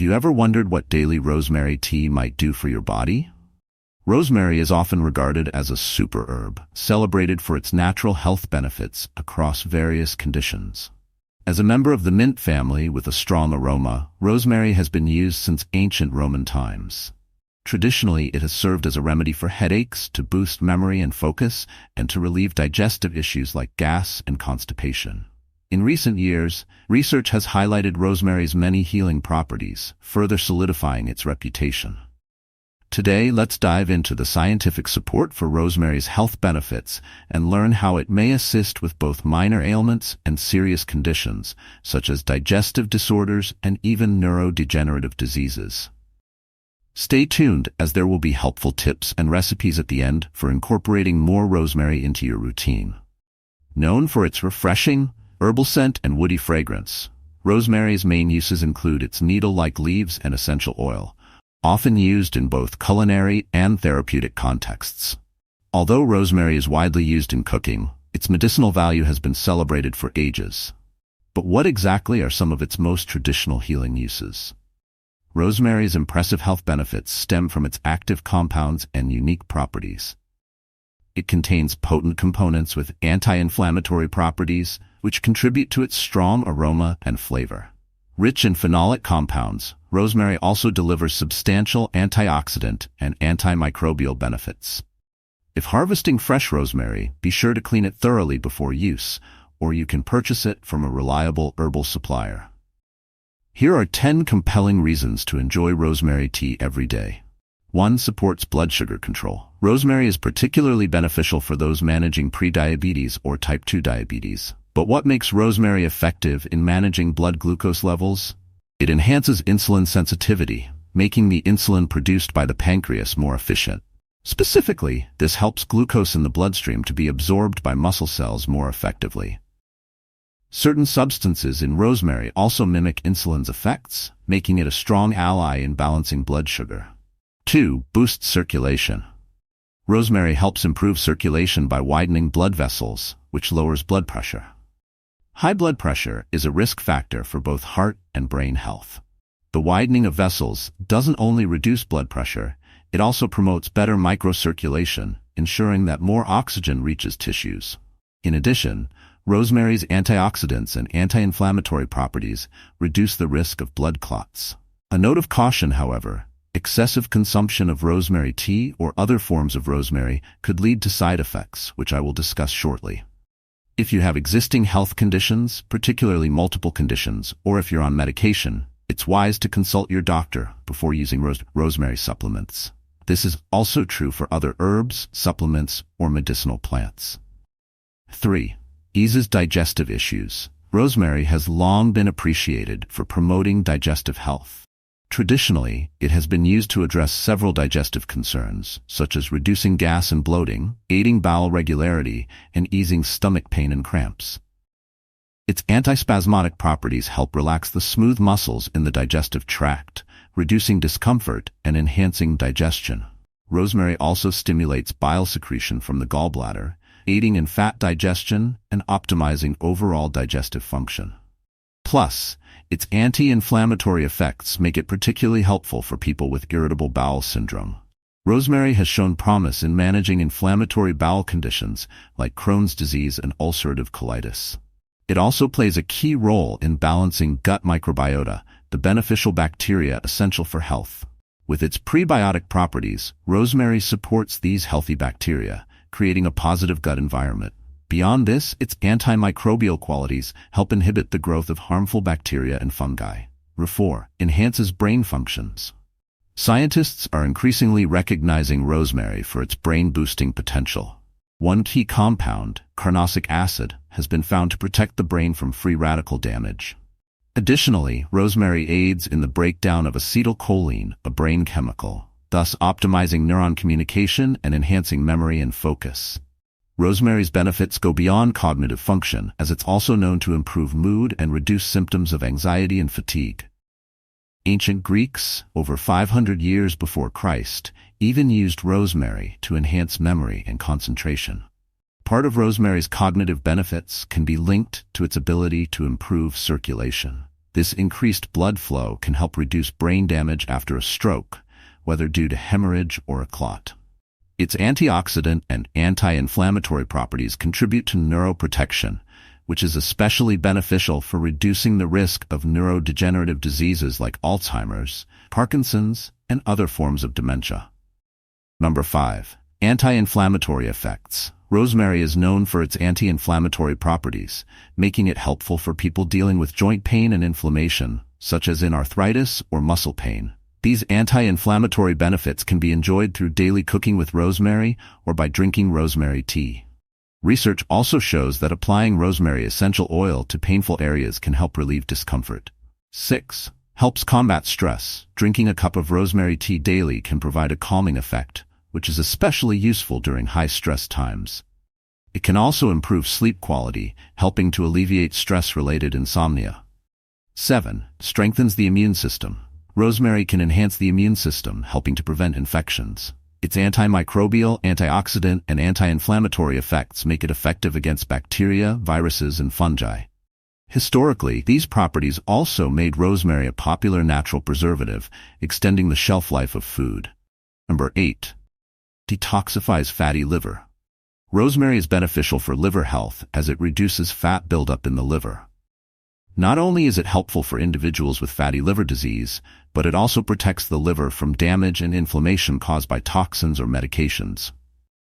Have you ever wondered what daily rosemary tea might do for your body? Rosemary is often regarded as a super herb, celebrated for its natural health benefits across various conditions. As a member of the mint family with a strong aroma, rosemary has been used since ancient Roman times. Traditionally, it has served as a remedy for headaches, to boost memory and focus, and to relieve digestive issues like gas and constipation. In recent years, research has highlighted rosemary's many healing properties, further solidifying its reputation. Today, let's dive into the scientific support for rosemary's health benefits and learn how it may assist with both minor ailments and serious conditions, such as digestive disorders and even neurodegenerative diseases. Stay tuned, as there will be helpful tips and recipes at the end for incorporating more rosemary into your routine. Known for its refreshing, herbal scent and woody fragrance, rosemary's main uses include its needle-like leaves and essential oil, often used in both culinary and therapeutic contexts. Although rosemary is widely used in cooking, its medicinal value has been celebrated for ages. But what exactly are some of its most traditional healing uses? Rosemary's impressive health benefits stem from its active compounds and unique properties. It contains potent components with anti-inflammatory properties, which contribute to its strong aroma and flavor. Rich in phenolic compounds, rosemary also delivers substantial antioxidant and antimicrobial benefits. If harvesting fresh rosemary, be sure to clean it thoroughly before use, or you can purchase it from a reliable herbal supplier. Here are 10 compelling reasons to enjoy rosemary tea every day. 1. Supports blood sugar control. Rosemary is particularly beneficial for those managing prediabetes or type 2 diabetes. But what makes rosemary effective in managing blood glucose levels? It enhances insulin sensitivity, making the insulin produced by the pancreas more efficient. Specifically, this helps glucose in the bloodstream to be absorbed by muscle cells more effectively. Certain substances in rosemary also mimic insulin's effects, making it a strong ally in balancing blood sugar. 2. Boosts circulation. Rosemary helps improve circulation by widening blood vessels, which lowers blood pressure. High blood pressure is a risk factor for both heart and brain health. The widening of vessels doesn't only reduce blood pressure, it also promotes better microcirculation, ensuring that more oxygen reaches tissues. In addition, rosemary's antioxidants and anti-inflammatory properties reduce the risk of blood clots. A note of caution, however: excessive consumption of rosemary tea or other forms of rosemary could lead to side effects, which I will discuss shortly. If you have existing health conditions, particularly multiple conditions, or if you're on medication, it's wise to consult your doctor before using rosemary supplements. This is also true for other herbs, supplements, or medicinal plants. 3. Eases digestive issues. Rosemary has long been appreciated for promoting digestive health. Traditionally, it has been used to address several digestive concerns, such as reducing gas and bloating, aiding bowel regularity, and easing stomach pain and cramps. Its antispasmodic properties help relax the smooth muscles in the digestive tract, reducing discomfort and enhancing digestion. Rosemary also stimulates bile secretion from the gallbladder, aiding in fat digestion and optimizing overall digestive function. Plus, its anti-inflammatory effects make it particularly helpful for people with irritable bowel syndrome. Rosemary has shown promise in managing inflammatory bowel conditions like Crohn's disease and ulcerative colitis. It also plays a key role in balancing gut microbiota, the beneficial bacteria essential for health. With its prebiotic properties, rosemary supports these healthy bacteria, creating a positive gut environment. Beyond this, its antimicrobial qualities help inhibit the growth of harmful bacteria and fungi. 4. Enhances brain functions. Scientists are increasingly recognizing rosemary for its brain-boosting potential. One key compound, carnosic acid, has been found to protect the brain from free radical damage. Additionally, rosemary aids in the breakdown of acetylcholine, a brain chemical, thus optimizing neuron communication and enhancing memory and focus. Rosemary's benefits go beyond cognitive function, as it's also known to improve mood and reduce symptoms of anxiety and fatigue. Ancient Greeks, over 500 years before Christ, even used rosemary to enhance memory and concentration. Part of rosemary's cognitive benefits can be linked to its ability to improve circulation. This increased blood flow can help reduce brain damage after a stroke, whether due to hemorrhage or a clot. Its antioxidant and anti-inflammatory properties contribute to neuroprotection, which is especially beneficial for reducing the risk of neurodegenerative diseases like Alzheimer's, Parkinson's, and other forms of dementia. Number 5. Anti-inflammatory effects. Rosemary is known for its anti-inflammatory properties, making it helpful for people dealing with joint pain and inflammation, such as in arthritis or muscle pain. These anti-inflammatory benefits can be enjoyed through daily cooking with rosemary or by drinking rosemary tea. Research also shows that applying rosemary essential oil to painful areas can help relieve discomfort. 6. Helps combat stress. Drinking a cup of rosemary tea daily can provide a calming effect, which is especially useful during high-stress times. It can also improve sleep quality, helping to alleviate stress-related insomnia. 7. Strengthens the immune system. Rosemary can enhance the immune system, helping to prevent infections. Its antimicrobial, antioxidant, and anti-inflammatory effects make it effective against bacteria, viruses, and fungi. Historically, these properties also made rosemary a popular natural preservative, extending the shelf life of food. Number 8. Detoxifies fatty liver. Rosemary is beneficial for liver health as it reduces fat buildup in the liver. Not only is it helpful for individuals with fatty liver disease, but it also protects the liver from damage and inflammation caused by toxins or medications.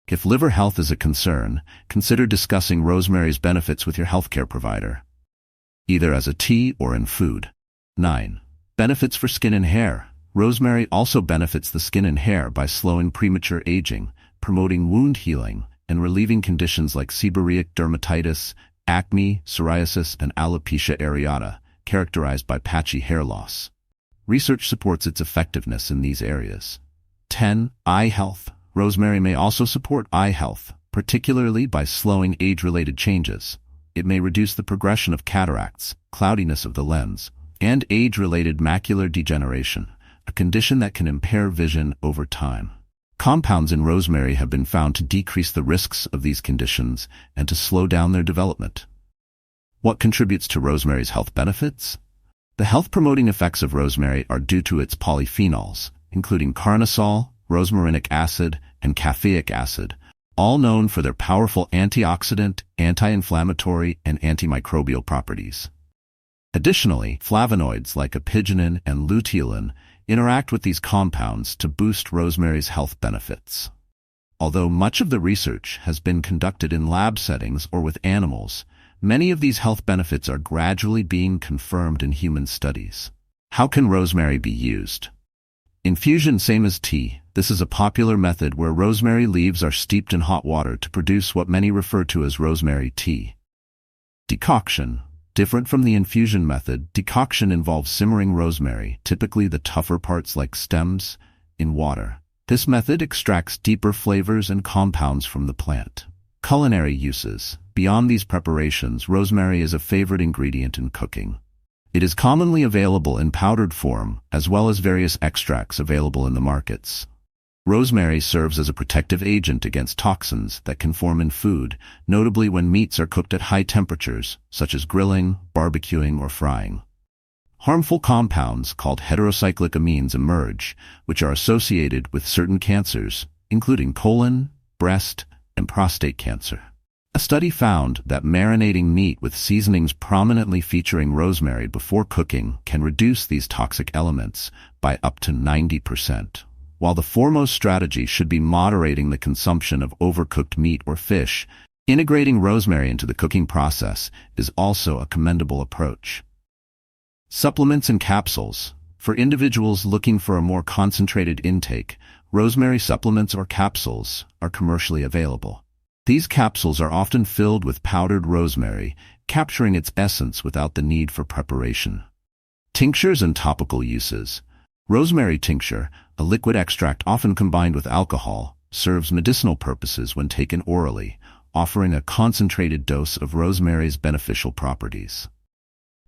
If liver health is a concern, consider discussing rosemary's benefits with your healthcare provider, either as a tea or in food. 9. Benefits for skin and hair. Rosemary also benefits the skin and hair by slowing premature aging, promoting wound healing, and relieving conditions like seborrheic dermatitis, acne, psoriasis, and alopecia areata, characterized by patchy hair loss. Research supports its effectiveness in these areas. 10. Eye health. Rosemary may also support eye health, particularly by slowing age-related changes. It may reduce the progression of cataracts, cloudiness of the lens, and age-related macular degeneration, a condition that can impair vision over time. Compounds in rosemary have been found to decrease the risks of these conditions and to slow down their development. What contributes to rosemary's health benefits? The health-promoting effects of rosemary are due to its polyphenols, including carnosol, rosmarinic acid, and caffeic acid, all known for their powerful antioxidant, anti-inflammatory, and antimicrobial properties. Additionally, flavonoids like apigenin and luteolin interact with these compounds to boost rosemary's health benefits. Although much of the research has been conducted in lab settings or with animals, many of these health benefits are gradually being confirmed in human studies. How can rosemary be used? Infusion, same as tea. This is a popular method where rosemary leaves are steeped in hot water to produce what many refer to as rosemary tea. Decoction. Different from the infusion method, decoction involves simmering rosemary, typically the tougher parts like stems, in water. This method extracts deeper flavors and compounds from the plant. Culinary uses. Beyond these preparations, rosemary is a favorite ingredient in cooking. It is commonly available in powdered form, as well as various extracts available in the markets. Rosemary serves as a protective agent against toxins that can form in food, notably when meats are cooked at high temperatures, such as grilling, barbecuing, or frying. Harmful compounds called heterocyclic amines emerge, which are associated with certain cancers, including colon, breast, and prostate cancer. A study found that marinating meat with seasonings prominently featuring rosemary before cooking can reduce these toxic elements by up to 90%. While the foremost strategy should be moderating the consumption of overcooked meat or fish, integrating rosemary into the cooking process is also a commendable approach. Supplements and capsules. For individuals looking for a more concentrated intake, rosemary supplements or capsules are commercially available. These capsules are often filled with powdered rosemary, capturing its essence without the need for preparation. Tinctures and topical uses. Rosemary tincture, a liquid extract often combined with alcohol, serves medicinal purposes when taken orally, offering a concentrated dose of rosemary's beneficial properties.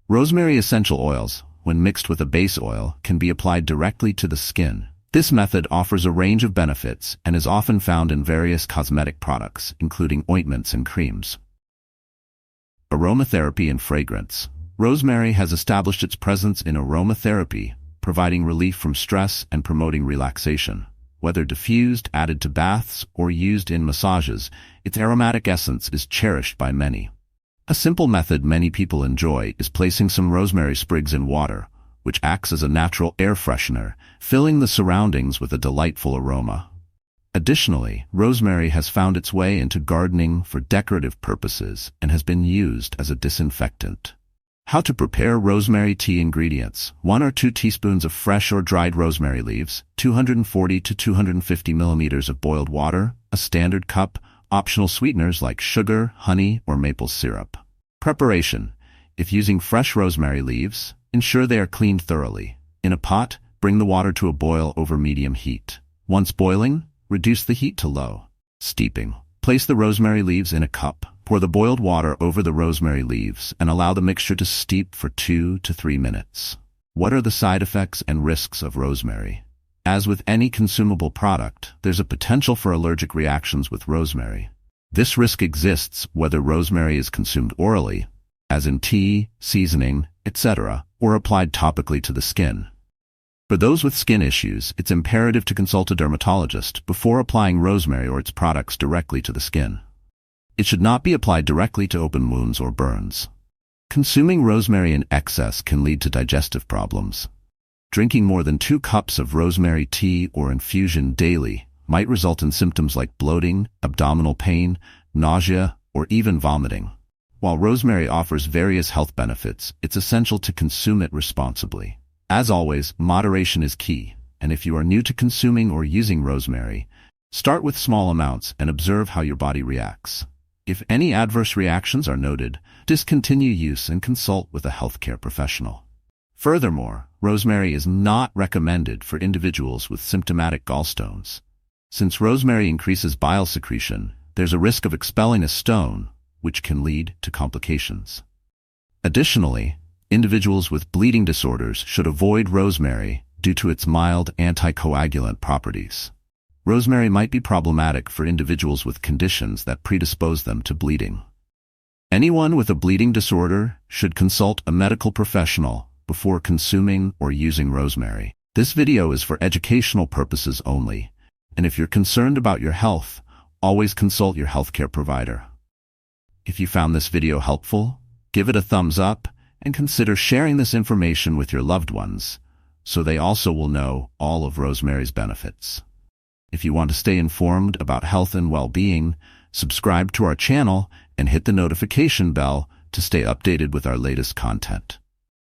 Rosemary essential oils, when mixed with a base oil, can be applied directly to the skin. This method offers a range of benefits and is often found in various cosmetic products, including ointments and creams. Aromatherapy and fragrance. Rosemary has established its presence in aromatherapy, providing relief from stress and promoting relaxation. Whether diffused, added to baths, or used in massages, its aromatic essence is cherished by many. A simple method many people enjoy is placing some rosemary sprigs in water, which acts as a natural air freshener, filling the surroundings with a delightful aroma. Additionally, rosemary has found its way into gardening for decorative purposes and has been used as a disinfectant. How to prepare rosemary tea ingredients: 1 or 2 teaspoons of fresh or dried rosemary leaves, 240 to 250 milliliters of boiled water, a standard cup, optional sweeteners like sugar, honey, or maple syrup. Preparation: if using fresh rosemary leaves, ensure they are cleaned thoroughly. In a pot, bring the water to a boil over medium heat. Once boiling, reduce the heat to low. Steeping: place the rosemary leaves in a cup. Pour the boiled water over the rosemary leaves and allow the mixture to steep for 2 to 3 minutes. What are the side effects and risks of rosemary? As with any consumable product, there's a potential for allergic reactions with rosemary. This risk exists whether rosemary is consumed orally, as in tea, seasoning, etc., or applied topically to the skin. For those with skin issues, it's imperative to consult a dermatologist before applying rosemary or its products directly to the skin. It should not be applied directly to open wounds or burns. Consuming rosemary in excess can lead to digestive problems. Drinking more than 2 cups of rosemary tea or infusion daily might result in symptoms like bloating, abdominal pain, nausea, or even vomiting. While rosemary offers various health benefits, it's essential to consume it responsibly. As always, moderation is key, and if you are new to consuming or using rosemary, start with small amounts and observe how your body reacts. If any adverse reactions are noted, discontinue use and consult with a healthcare professional. Furthermore, rosemary is not recommended for individuals with symptomatic gallstones. Since rosemary increases bile secretion, there's a risk of expelling a stone, which can lead to complications. Additionally, individuals with bleeding disorders should avoid rosemary due to its mild anticoagulant properties. Rosemary might be problematic for individuals with conditions that predispose them to bleeding. Anyone with a bleeding disorder should consult a medical professional before consuming or using rosemary. This video is for educational purposes only, and if you're concerned about your health, always consult your healthcare provider. If you found this video helpful, give it a thumbs up and consider sharing this information with your loved ones, so they also will know all of rosemary's benefits. If you want to stay informed about health and well-being, subscribe to our channel and hit the notification bell to stay updated with our latest content.